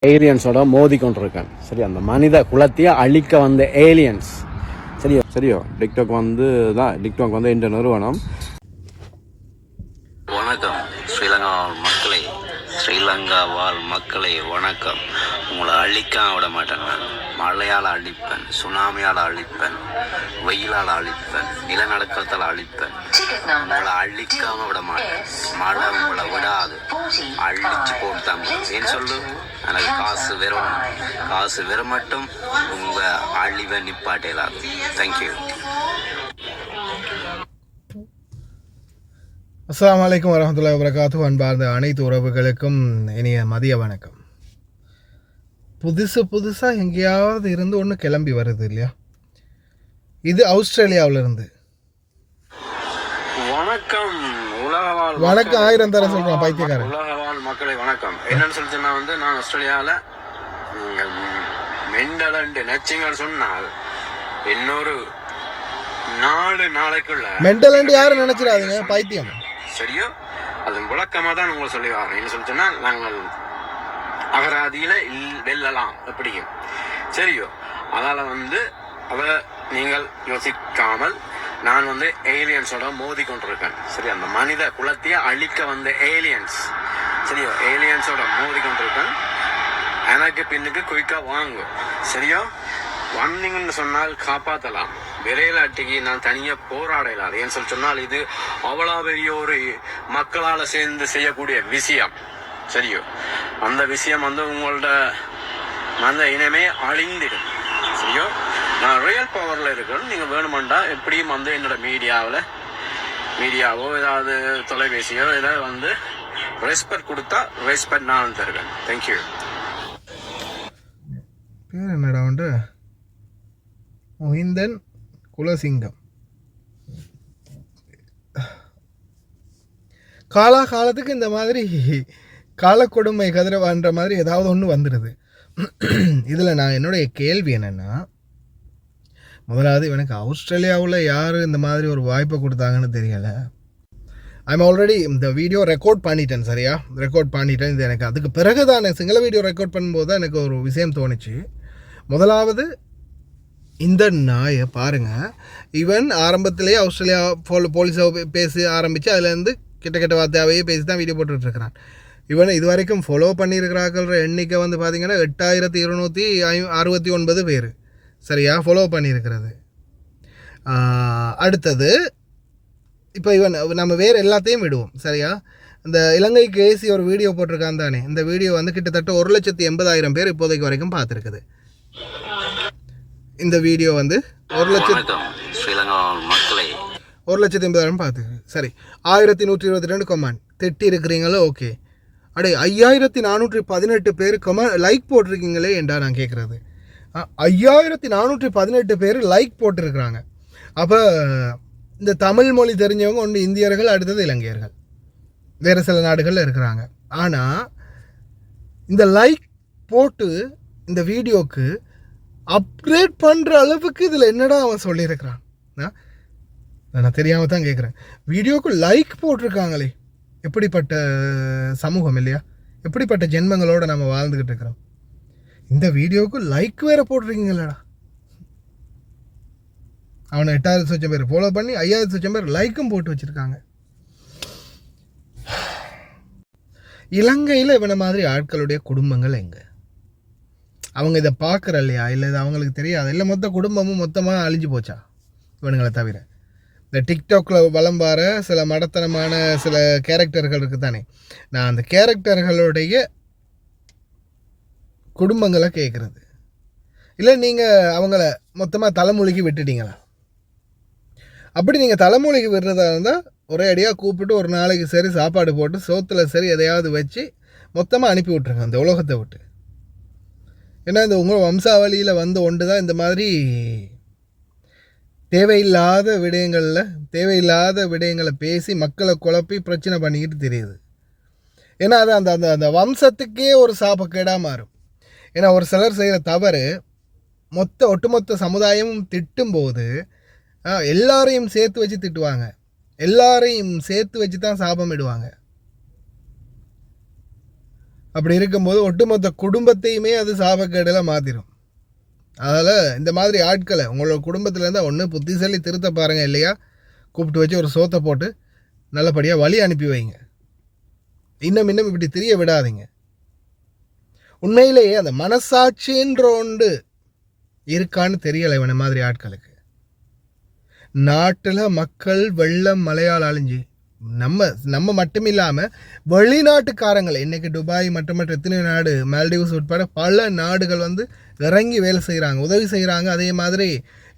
ஏலியன்ஸோட மோதி கொண்டிருக்கேன். சரி, அந்த மனித குலத்தையே அழிக்க வந்த ஏலியன்ஸ். சரியோ டிக்டாக் வந்து இந்த நிறுவனம். வணக்கம் ஸ்ரீலங்கா மக்களே, ஸ்ரீலங்கா வாழ் மக்களே வணக்கம். உங்களை அழிக்காம விட மாட்டேன். மழையால் அழிப்பேன், சுனாமியால் அழிப்பேன், வெயிலால் அழிப்பேன், நிலநடுக்கத்தால் அழிப்பேன். உங்களை அழிக்காம விட மாட்டேன். மழை உங்களை விடாது, அழிச்சு போட்டுதான். ஏன் சொல்லு, எனக்கு காசு வெறும் மட்டும் உங்க அழிவை நிப்பாட்டேலாது. தேங்க்யூ. அஸ்ஸலாமு அலைக்கும் வரஹ்மத்துல்லாஹி வபரகாத்துஹு. அன்பார்ந்த அனைத்து உறவுகளுக்கும் இனிய மதிய வணக்கம். புதுசாக எங்கேயாவது இருந்து ஒன்று கிளம்பி வருது இல்லையா? இது ஆஸ்திரேலியாவிலிருந்து. வணக்கம் வணக்கம், ஆயிரம் தர சொல்கிறோம் பைத்தியக்காரன். உலகவாழ் மக்களை வணக்கம். என்னன்னு சொல்லிட்டுன்னா நான் ஆஸ்திரேலியாவில் மெண்டலண்டு நச்சிங்கன்னு சொன்னால் இன்னொரு 4 நாளைக்குள்ள மெண்டலண்டு யாரும் நினைச்சிடாதீங்க, பைத்தியம். சரியோ, அது விளக்கமாக தான் உங்களை சொல்லி வரேன். என்ன சொல்லிட்டுன்னா, நாங்கள் அகராதியில் வெல்லலாம் எப்படியும். சரியோ, அதால் அதை நீங்கள் யோசிக்காமல் நான் ஏலியன்ஸோட மோதி கொண்டிருக்கேன். சரி, அந்த மனித குலத்தையே அழிக்க வந்த ஏலியன்ஸ். சரியோ, ஏலியன்ஸோட மோதி கொண்டிருக்கேன். எனக்கு பின்னுக்கு குயிக்காக வாங்கும். சரியோ, வந்தீங்கன்னு சொன்னால் காப்பாற்றலாம். விரையிலாட்டிக்கு நான் தனியாக போராடலாம். ஏன்னு சொல்லி சொன்னால் இது அவ்வளோ பெரிய ஒரு மக்களால் சேர்ந்து செய்யக்கூடிய விஷயம். சரியோ, அந்த விஷயம் உங்களோட அந்த இனமே அழிந்திடும். சரியோ, நான் ரியல் பவரில் இருக்கணும். நீங்கள் வேணுமெண்டா எப்படியும் என்னோட மீடியாவோ ஏதாவது தொலைபேசியோ ஏதாவது ரெஸ்பெக்ட் கொடுத்தா ரெஸ்பெக்ட் நான் தருவேன். தேங்க்யூ. பேர் என்னடா உண்டு? மொஹிந்தன் குலசிங்கம். காலத்துக்கு இந்த மாதிரி காலக்கொடுமை கதிரவான்ற மாதிரி ஏதாவது ஒன்று வந்துடுது. இதில் நான் என்னுடைய கேள்வி என்னென்னா, முதலாவது இவனுக்கு ஆஸ்திரேலியாவில் யார் இந்த மாதிரி ஒரு வாய்ப்பை கொடுத்தாங்கன்னு தெரியலை. ஐம் ஆல்ரெடி இந்த வீடியோ ரெக்கார்ட் பண்ணிட்டேன். சரியா, ரெக்கார்ட் பண்ணிட்டேன். இது எனக்கு அதுக்கு பிறகு தான் சிங்கள வீடியோ ரெக்கார்ட் பண்ணும்போது தான் எனக்கு ஒரு விஷயம் தோணுச்சு. முதலாவது, இந்த நாயை பாருங்கள். இவன் ஆரம்பத்திலேயே ஆஸ்திரேலியா போலீஸை பேசி ஆரம்பித்து அதுலேருந்து கிட்ட வார்த்தையாகவே பேசி தான் வீடியோ போட்டுட்ருக்கிறான். இவன் இது வரைக்கும் ஃபாலோ பண்ணியிருக்கிறாக்கிற எண்ணிக்கை பார்த்திங்கன்னா 8269 பேர். சரியா, ஃபாலோ பண்ணியிருக்கிறது. அடுத்தது, இப்போ இவன் நம்ம வேறு எல்லாத்தையும் விடுவோம். சரியா, இந்த இலங்கைக்கு ஏசி ஒரு வீடியோ போட்டிருக்கான் தானே, இந்த வீடியோ கிட்டத்தட்ட 1,80,000 பேர் இப்போதைக்கு வரைக்கும் பார்த்துருக்குது. இந்த வீடியோ 1,80,000 பார்த்துருக்கு. சரி, 1122 கமெண்ட் திட்டி இருக்கிறீங்களோ? ஓகே. அடே, 5418 பேர் லைக் போட்டிருக்கீங்களே என்றா நான் கேட்குறது. 5418 பேர் லைக் போட்டிருக்கிறாங்க. அப்போ இந்த தமிழ் மொழி தெரிஞ்சவங்க ஒன்று இந்தியர்கள், அடுத்தது இலங்கையர்கள், வேறு சில நாடுகளில் இருக்கிறாங்க. ஆனால் இந்த லைக் போட்டு இந்த வீடியோக்கு அப்கிரேட் பண்ணுற அளவுக்கு இதில் என்னடா அவன் சொல்லியிருக்கிறான்? நான் தெரியாமல் தான் கேட்குறேன். வீடியோக்கு லைக் போட்டிருக்காங்களே, எப்படிப்பட்ட சமூகம் இல்லையா? எப்படிப்பட்ட ஜென்மங்களோடு நம்ம வாழ்ந்துக்கிட்டு இருக்கிறோம். இந்த வீடியோவுக்கு லைக் வேறு போட்டிருக்கீங்களடா. அவனை 8,000 பேர் ஃபாலோ பண்ணி 5,000 பேர் லைக்கும் போட்டு வச்சுருக்காங்க. இலங்கையில் இவனை மாதிரி ஆட்களுடைய குடும்பங்கள் எங்கே? அவங்க இதை பார்க்குற இல்லையா? இல்லை இது அவங்களுக்கு தெரியாது? இல்லை மொத்த குடும்பமும் மொத்தமாக அழிஞ்சு போச்சா இவனுங்களை தவிர? இந்த டிக்டாக்கில் வலம் வர சில மடத்தனமான சில கேரக்டர்கள் இருக்குது தானே, நான் அந்த கேரக்டர்களுடைய குடும்பங்களை கேட்குறது. இல்லை நீங்கள் அவங்கள மொத்தமாக தலைமொழிக்கு விட்டுட்டீங்களா? அப்படி நீங்கள் தலைமொழிக்கு விடுறதா இருந்தால் ஒரே அடியாக கூப்பிட்டு ஒரு நாளைக்கு சரி சாப்பாடு போட்டு சோத்தில் சரி எதையாவது வச்சு மொத்தமாக அனுப்பி விட்ருங்க அந்த உலகத்தை விட்டு. ஏன்னா இந்த உங்கள் வம்சாவளியில் ஒன்று தான் இந்த மாதிரி தேவையில்லாத விடயங்களை பேசி மக்களை குழப்பி பிரச்சனை பண்ணிக்கிட்டு தெரியுது. ஏன்னா அது அந்த அந்த அந்த வம்சத்துக்கே ஒரு சாபக்கேடாக மாறும். ஏன்னா ஒரு சிலர் செய்கிற தவறு ஒட்டுமொத்த சமுதாயமும் திட்டும்போது எல்லாரையும் சேர்த்து வச்சு திட்டுவாங்க, எல்லாரையும் சேர்த்து வச்சு தான் சாபம் இடுவாங்க. அப்படி இருக்கும்போது ஒட்டுமொத்த குடும்பத்தையுமே அது சாபக்கேடில் மாற்றிடும். அதில் இந்த மாதிரி ஆட்களை உங்களோட குடும்பத்துலேருந்து ஒன்று புத்திசாலி திருத்த பாருங்கள், இல்லையா கூப்பிட்டு வச்சு ஒரு சோத்தை போட்டு நல்லபடியாக வழி அனுப்பி வைங்க. இன்னும் இப்படி தெரிய விடாதீங்க. உண்மையிலேயே அந்த மனசாட்சின்ற ஒன்று இருக்கான்னு தெரியலை இவனை மாதிரி ஆட்களுக்கு. நாட்டில் மக்கள் வெள்ளம் மழையால் அழிஞ்சு நம்ம மட்டும் இல்லாமல் வெளிநாட்டுக்காரங்களை இன்றைக்கி துபாய் மற்ற எத்தனையோ நாடு, மால்டீவ்ஸ் உட்பட பல நாடுகள் வந்து இறங்கி வேலை செய்கிறாங்க, உதவி செய்கிறாங்க. அதே மாதிரி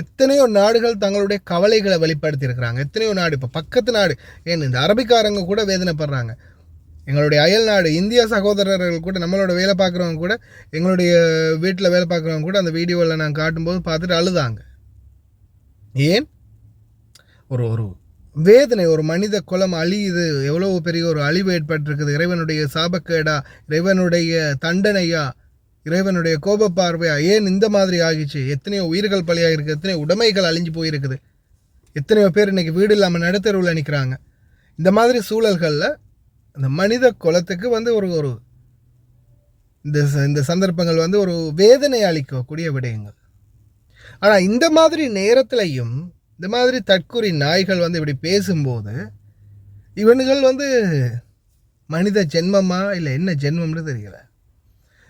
எத்தனையோ நாடுகள் தங்களுடைய கவலைகளை வெளிப்படுத்தி இருக்கிறாங்க. எத்தனையோ நாடு, இப்போ பக்கத்து நாடு, ஏன் இந்த அரபிக்காரங்க கூட வேதனைப்படுறாங்க. எங்களுடைய அயல் நாடு இந்திய சகோதரர்கள் கூட, நம்மளோட வேலை பார்க்குறவங்க கூட, எங்களுடைய வீட்டில் வேலை பார்க்குறவங்க கூட அந்த வீடியோவில் நான் காட்டும்போது பார்த்துட்டு அழுதாங்க. ஏன் ஒரு வேதனை, ஒரு மனித குலம் அழியுது, எவ்வளோ பெரிய ஒரு அழிவு ஏற்பட்டிருக்குது. இறைவனுடைய சாபக்கேடா, இறைவனுடைய தண்டனையா, இறைவனுடைய கோப பார்வையா, ஏன் இந்த மாதிரி ஆகிச்சு? எத்தனையோ உயிர்கள் பலியாக இருக்குது, எத்தனையோ உடைமைகள் அழிஞ்சு போயிருக்குது, எத்தனையோ பேர் இன்றைக்கி வீடு இல்லாமல் நடுத்தருவில் நிற்கிறாங்க. இந்த மாதிரி சூழல்களில் அந்த மனித குலத்துக்கு வந்து ஒரு இந்த சந்தர்ப்பங்கள் வந்து ஒரு வேதனை அளிக்கக்கூடிய விடயங்கள். ஆனால் இந்த மாதிரி நேரத்திலையும் இந்த மாதிரி தற்கொலை நாய்கள் வந்து இப்படி பேசும்போது இவனுகள் வந்து மனித ஜென்மமா இல்லை என்ன ஜென்மம்னு தெரியல.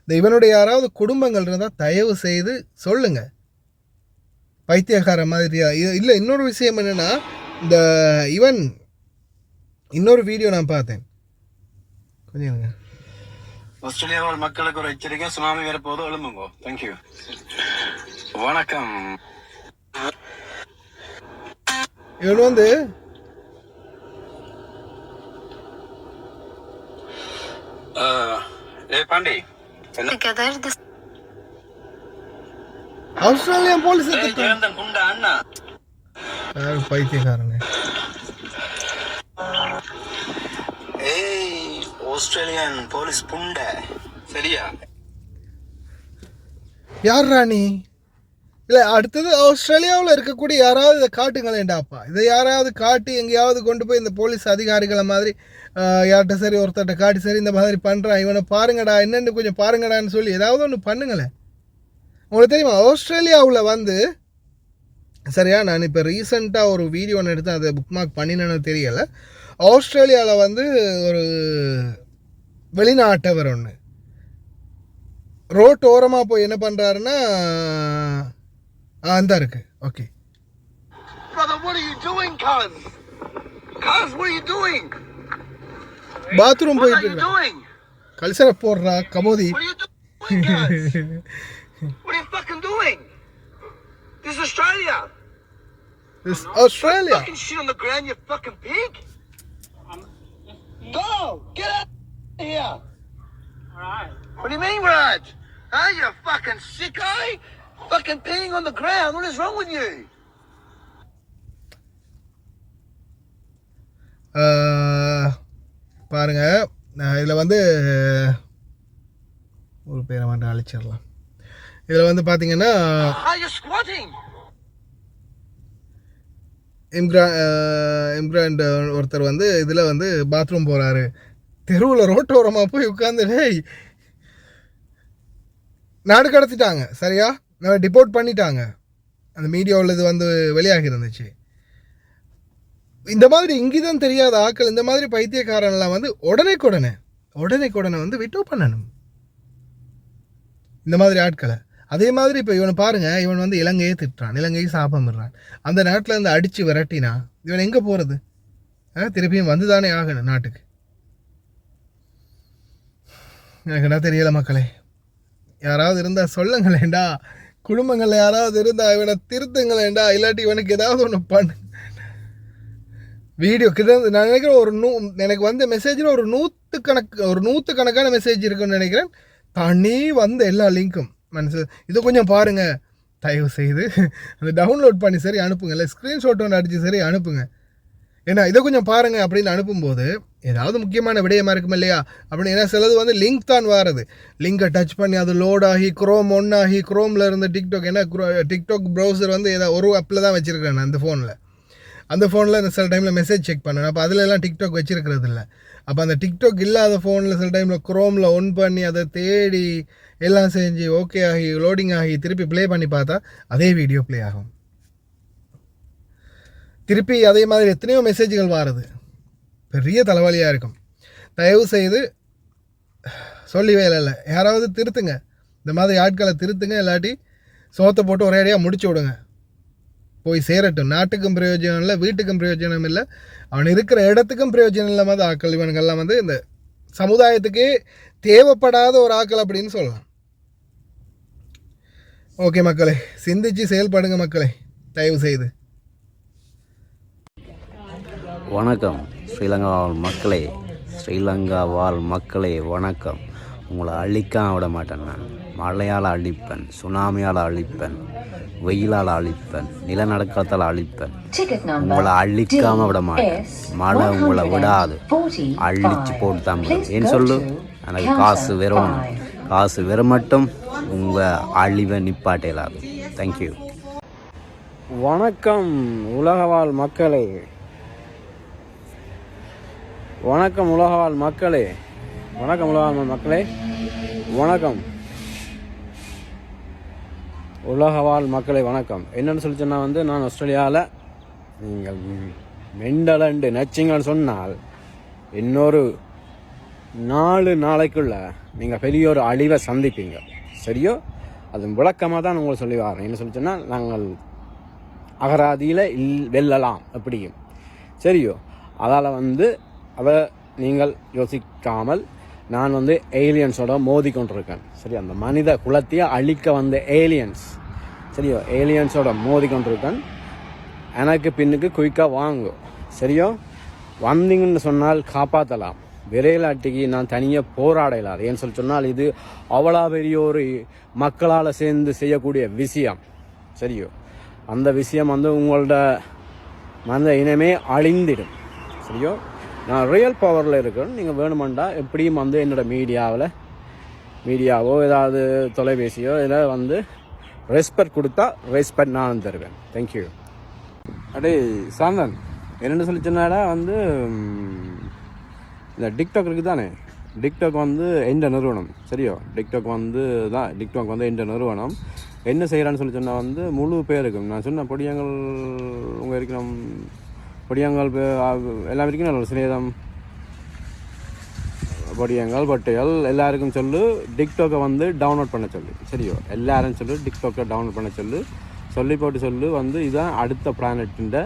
இந்த இவனுடைய யாராவது குடும்பங்கள் இருந்தால் தயவு செய்து சொல்லுங்க. பைத்தியக்கார மாதிரியா இல்லை. இன்னொரு விஷயம் என்னென்னா, இந்த இவன் இன்னொரு வீடியோ நான் பார்த்தேன். கொஞ்சம் ஆஸ்திரேலியா வாழ் மக்களுக்கு ஒரு எச்சரிக்கை, சுனாமி வரப்போது எழும்புங்கோ. தேங்க்யூ. வணக்கம். இவன் வந்து பாண்டி ஆஸ்திரேலியன் போலீஸ் பைத்தியக்காரனே. ஆஸ்திரேலியன் போலீஸ் புண்டை, சரியா? யார் ராணி? இல்லை, அடுத்தது ஆஸ்திரேலியாவில் இருக்கக்கூடிய யாராவது இதை காட்டுங்களேண்டாப்பா. இதை யாராவது காட்டி எங்கேயாவது கொண்டு போய் இந்த போலீஸ் அதிகாரிகளை மாதிரி யார்கிட்ட சரி ஒருத்தர்கிட்ட காட்டி, சரி இந்த மாதிரி பண்ணுறான், இவனை பாருங்கடா, என்னென்னு கொஞ்சம் பாருங்கடான்னு சொல்லி ஏதாவது ஒன்று பண்ணுங்களேன். உங்களுக்கு தெரியுமா, ஆஸ்திரேலியாவில் வந்து சரியா, நான் இப்போ ரீசெண்டாக ஒரு வீடியோ ஒன்று எடுத்தேன், அதை புக் மார்க் பண்ணினேன்னு தெரியலை. ஆஸ்திரேலியாவில் வந்து ஒரு வெளிநாட்டவர் ஒன்று ரோட் ஓரமாக போய் என்ன பண்ணுறாருன்னா, அந்த இருக்கு. ஓகே. பாத்ரூம் போயிட்டு கல்சர போடுறா கமோதி. This is Australia. This is Australia. Fucking shit on the ground, you fucking pig. Go! Get out of here! Alright. What do you mean, right? Huh? You fucking sicko? Fucking peeing on the ground. What is wrong with you? பாருங்க, இதில் வந்து ஒரு பேரை மட்டும் அழிச்சிடலாம். இதில் வந்து பார்த்தீங்கன்னா இம்ரான் ஒருத்தர் வந்து இதில் வந்து பாத்ரூம் போகிறாரு, தெருவில் ரோட்டோரமாக போய் உட்காந்து நாடு கடத்திட்டாங்க. சரியா, டிபோர்ட் பண்ணிட்டாங்க. அந்த மீடியாவில் இது வந்து வெளியாகி இருந்துச்சு. இந்த மாதிரி இங்கிதான் தெரியாத ஆட்கள், இந்த மாதிரி பைத்தியக்காரன்லாம் வந்து உடனே வந்து விட்டோ பண்ணணும் இந்த மாதிரி ஆட்களை. அதே மாதிரி இப்போ இவனை பாருங்க, இவன் வந்து இலங்கையை திட்டுறான், இலங்கையை சாபமிடுறான். அந்த நாட்டில் இருந்து அடித்து விரட்டினா இவன் எங்கே போகிறது? திருப்பியும் வந்து தானே ஆகணும் நாட்டுக்கு. எனக்கு என்ன தெரியலை மக்களே. யாராவது இருந்தால் சொல்லுங்களேண்டா, குடும்பங்களில் யாராவது இருந்தால் இவனை திருத்துங்களேண்டா, இல்லாட்டி இவனுக்கு ஏதாவது ஒன்று பண்ணு. வீடியோ கிட்ட நான் நினைக்கிறேன் எனக்கு வந்த மெசேஜில் ஒரு நூற்றுக்கணக்கான மெசேஜ் இருக்குன்னு நினைக்கிறேன். தனி வந்த எல்லா லிங்க்கும் இதை கொஞ்சம் பாருங்கள் தயவு செய்து, அதை டவுன்லோட் பண்ணி சரி அனுப்புங்க, இல்லை ஸ்க்ரீன்ஷாட் ஒன்று அடித்து சரி அனுப்புங்க. ஏன்னா இதை கொஞ்சம் பாருங்கள் அப்படின்னு அனுப்பும்போது ஏதாவது முக்கியமான விடயமா இருக்கும் இல்லையா அப்படின்னு. ஏன்னா சிலது வந்து லிங்க் தான் வாருது, லிங்கை டச் பண்ணி அது லோட் ஆகி குரோம் ஒன்னாகி குரோமில் இருந்து டிக்டாக், ஏன்னா டிக்டாக் ப்ரௌசர் வந்து ஏதாவது ஒரு ஆப்பில் தான் வச்சுருக்கேன் அந்த ஃபோனில். அந்த ஃபோனில் சில டைமில் மெசேஜ் செக் பண்ணணும். அப்போ அதில் எல்லாம் டிக்டாக் வச்சிருக்கிறது இல்லை. அப்போ அந்த டிக்டாக் இல்லாத ஃபோனில் சில டைமில் குரோமில் ஒன் பண்ணி அதை தேடி எல்லாம் செஞ்சு ஓகே ஆகி லோடிங் ஆகி திருப்பி ப்ளே பண்ணி பார்த்தா அதே வீடியோ ப்ளே ஆகும். திருப்பி அதே மாதிரி எத்தனையோ மெசேஜ்கள் வாருது. பெரிய தலைவலியாக இருக்கும். தயவு செய்து சொல்லி வேலை இல்லை, யாராவது திருத்துங்க, இந்த மாதிரி ஆட்களை திருத்துங்க. இல்லாட்டி சோத்தை போட்டு ஒரேடியாக முடிச்சு விடுங்க. போய் சேரட்டும். நாட்டுக்கும் பிரயோஜனம் இல்லை, வீட்டுக்கும் பிரயோஜனம் இல்லை, அவன் இருக்கிற இடத்துக்கும் பிரயோஜனம் இல்லாமல் ஆக்கள் இவனுங்கள்லாம் இந்த சமுதாயத்துக்கே தேவைப்படாத ஒரு ஆக்கள் அப்படின்னு சொல்லலாம். ஓகே மக்களே, சிந்திச்சு செயல்படுங்க மக்களே, தயவு செய்து. வணக்கம் ஸ்ரீலங்கா வாழ் மக்களே, ஸ்ரீலங்கா வாழ் மக்களே வணக்கம். உங்களை அழிக்காம விட மாட்டேன். நான் மழையால் அழிப்பேன், சுனாமியால் அழிப்பேன், வெயிலால் அழிப்பேன், நிலநடுக்கத்தால் அழிப்பேன். உங்களை அழிக்காம விட மாட்டேன். மழை உங்களை விடாது, அழிச்சு போட்டு தான். ஏன்னு சொல்லு, எனக்கு காசு வெறும் காசு வெறும் மட்டும் உங்கள் அழிவை நிப்பாட்டலாது. தேங்க்யூ. வணக்கம் உலகவாழ் மக்களே, வணக்கம் உலகவாழ் மக்களே, வணக்கம் உலகவாழ் மக்களே, வணக்கம் உலகவாழ் மக்களே, வணக்கம். என்னென்னு சொல்லி சொன்னால் நான் ஆஸ்திரேலியாவில் நீங்கள் மெண்டலண்டு நச்சிங்கன்னு சொன்னால் இன்னொரு 4 நாளைக்குள்ள நீங்கள் பெரிய ஒரு அழிவை சந்திப்பீங்க. சரியோ? அது விளக்கமாக தான் உங்களை சொல்லி வரேன். என்ன சொல்லி சொன்னால் நாங்கள் அகராதியில் வெல்லலாம் அப்படியும். சரியோ? அதால் அதை நீங்கள் யோசிக்காமல் நான் ஏலியன்ஸோட மோதி கொண்டிருக்கேன். சரி, அந்த மனித குலத்தையே அழிக்க வந்த ஏலியன்ஸ், சரியோ, ஏலியன்ஸோட மோதி கொண்டிருக்கேன். எனக்கு பின்னுக்கு குயிக்காக வாங்கும். சரியோ? வந்தீங்கன்னு சொன்னால் காப்பாற்றலாம். விரையிலாட்டிக்கு நான் தனியாக போராடலாம். ஏன்னு சொல்லி சொன்னால் இது அவ்வளோ பெரிய ஒரு மக்களால் சேர்ந்து செய்யக்கூடிய விஷயம். சரியோ? அந்த விஷயம் உங்களோட மனித இனமே அழிந்திடும். சரியோ? நான் ரியல் பவரில் இருக்கேன். நீங்கள் வேணுமெண்டா எப்படியும் என்னோடய மீடியாவோ ஏதாவது தொலைபேசியோ இதில் ரெஸ்பெக்ட் கொடுத்தா ரெஸ்பெக்ட் நான் தருவேன். தேங்க்யூ. அடே சாந்தன், என்னென்னு சொல்லி சொன்னாடா இந்த டிக்டாக் இருக்குது தானே, டிக்டாக் எந்த நிறுவனம். சரியோ? டிக்டாக் டிக்டாக் எந்த நிறுவனம் என்ன செய்கிறான்னு சொல்லி சொன்னால் முழு பேருக்கும் நான் சொன்ன பொடியங்கள் உங்கள் இருக்கணும், பொடியங்கள் எல்லாம் இருக்கணும், சிநேதம் பொடியங்கள் பட்டைகள் எல்லாருக்கும் சொல்லு டிக்டாக்கை டவுன்லோட் பண்ண சொல்லு. சரியோ? எல்லாரும் சொல்லு டிக்டாக்கை டவுன்லோட் பண்ண சொல்லி போட்டு சொல்லு இதுதான் அடுத்த பிளானெட்டுன்ற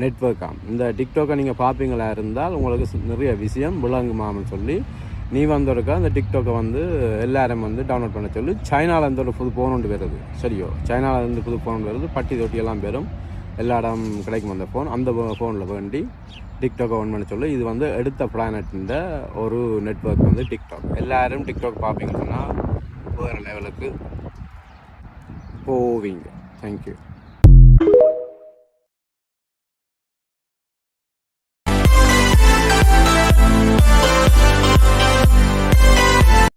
நெட்வொர்க்காம். இந்த டிக்டாக்கை நீங்கள் பார்ப்பீங்களா இருந்தால் உங்களுக்கு நிறைய விஷயம் விளங்குமான்னு சொல்லி நீ இருக்கா இந்த டிக்டாக்கை எல்லாரும் டவுன்லோட் பண்ண சொல்லி. சைனாவில் ஒரு புது ஃபோன் ஒன்று வருது. சரியோ? சைனாவில் புது ஃபோன் வருது, பட்டி தொட்டியெல்லாம் பெறும், எல்லா இடம் கிடைக்கும் அந்த ஃபோன். அந்த ஃபோனில் வேண்டி டிக்டாக்கை ஆன் பண்ண சொல்லி. இது எடுத்த பிளானெட்டுன்ற ஒரு நெட்வொர்க் டிக்டாக். எல்லாரும் டிக்டாக் பார்ப்பீங்கன்னா வேறு லெவலுக்கு போவீங்க. தேங்க்யூ.